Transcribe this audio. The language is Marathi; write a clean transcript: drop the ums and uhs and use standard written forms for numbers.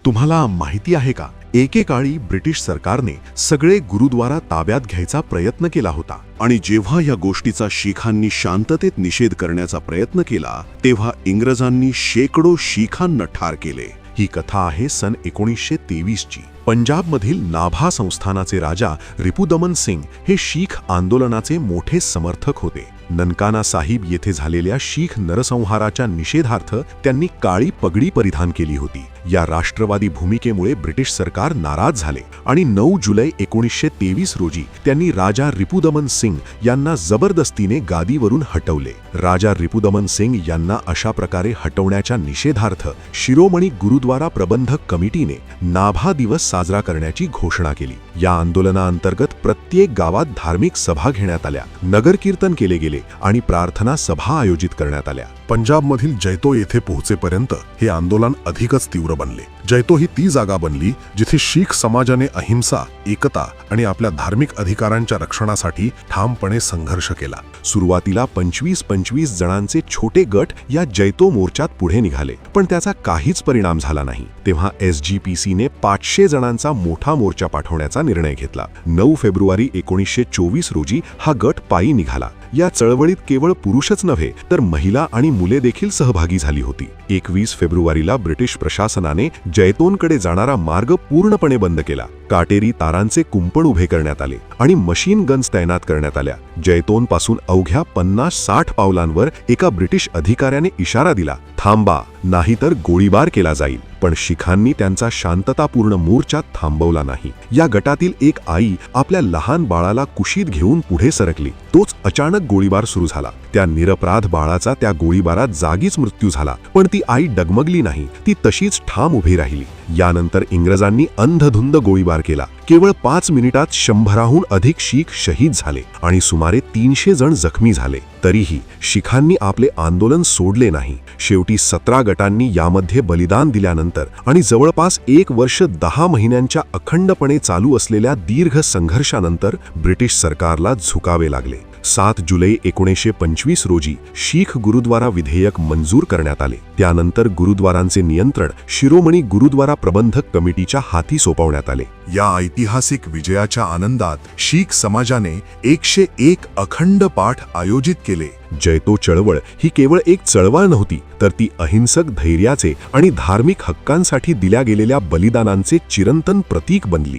तुम्हाला माहिती आहे का, एकेकाळी ब्रिटिश सरकारने सगळे गुरुद्वारा ताब्यात घ्यायचा प्रयत्न केला होता आणि जेव्हा या गोष्टीचा शीखांनी शांततेत निषेध करण्याचा प्रयत्न केला तेव्हा इंग्रजांनी शेकडो शीखांना ठार केले। ही कथा आहे सन 1923 ची। पंजाबमधील नाभा संस्थानाचे राजा रिपुदमन सिंग हे शीख आंदोलनाचे मोठे समर्थक होते। ननकाना साहिब येथे झालेल्या शीख नरसंहाराच्या निषेधार्थ त्यांनी काळी पगडी परिधान केली होती। या राष्ट्रवादी भूमिकेमुळे ब्रिटिश सरकार नाराज झाले आणि 9 जुलै 1923 रोजी त्यांनी राजा रिपुदमन सिंग यांना जबरदस्तीने गादीवरून हटवले। राजा रिपुदमन सिंग यांना अशा प्रकारे हटवण्याच्या निषेधार्थ शिरोमणी गुरुद्वारा प्रबंधक कमिटीने नाभा दिवस साजरा करण्याची घोषणा केली। या आंदोलनाअंतर्गत प्रत्येक गावात धार्मिक सभा घेण्यात आल्या, नगर कीर्तन केले गेले आणि प्रार्थना सभा आयोजित करण्यात आल्या। पंजाबमधील जैतो येथे पोहोचेपर्यंत हे आंदोलन अधिकच तीव्र बनले। जैतो ही ती जागा बनली जिथे शीख समाजाने अहिंसा, एकता आणि आपल्या धार्मिक अधिकारांच्या रक्षणासाठी ठामपणे संघर्ष केला। सुरुवातीला 25-25 जणांचे छोटे गट या जैतो मोर्चात पुढे निघाले, पण त्याचा काहीच परिणाम झाला नाही। तेव्हा SGPCने 500 जणांचा मोठा मोर्चा पाठवण्याचा निर्णय घेतला। 9 फेब्रुवारी 1924 रोजी हा गट पायी निघाला। या चळवळीत केवळ पुरुषच नव्हे तर महिला आणि मुले देखील सहभागी झाली होती। 21 फेब्रुवारीला ब्रिटिश प्रशासनाने जैतोनकडे जाणारा मार्ग पूर्णपणे बंद केला। काटेरी तारांचे कुंपण उभे करण्यात आले आणि मशीन गन्स तैनात करण्यात आल्या। जैतोनपासून अवघ्या 50-60 पावलांवर एका ब्रिटिश अधिकाऱ्याने इशारा दिला, थांबा, नाहीतर गोळीबार केला जाईल। पण शिखांनी त्यांचा शांततापूर्ण मोर्चा थांबवला नाही। या गटातील एक आई आपल्या लहान बाळाला कुशीत घेऊन पुढे सरकली। तोच अचानक गोळीबार सुरू झाला। त्या निरपराध बाळाचा त्या गोळीबारात जागीच मृत्यू झाला, पण ती आई डगमगली नाही, ती तशीच ठाम उभी राहिली। यानंतर इंग्रजांनी अंधधुंद गोळीबार केला। केवळ 5 मिनिटात 100हून अधिक शीख शहीद झाले आणि सुमारे 300 जण जखमी झाले। तरीही शिखांनी आपले आंदोलन सोडले नाही। शेवटी 17 गटांनी यामध्ये बलिदान दिल्यानंतर आणि जवळपास 1 वर्ष 10 महिन्यांच्या अखंडपणे चालू असलेल्या दीर्घ संघर्षानंतर ब्रिटिश सरकारला झुकावे लागले। 7 जुलै 1925 रोजी शीख गुरुद्वारा विधेयक मंजूर करण्यात आले। त्यानंतर गुरुद्वारांचे नियंत्रण शिरोमणी गुरुद्वारा प्रबंधक कमिटीच्या हाती सोपवण्यात आले। या ऐतिहासिक विजयाच्या आनंदात शीख समाजाने 101 अखंड पाठ आयोजित केले। जैतो चळवळ ही केवळ एक चळवळ नव्हती, तर ती अहिंसक धैर्याचे आणि धार्मिक हक्कांसाठी दिल्या गेलेल्या बलिदानांचे चिरंतन प्रतीक बनली।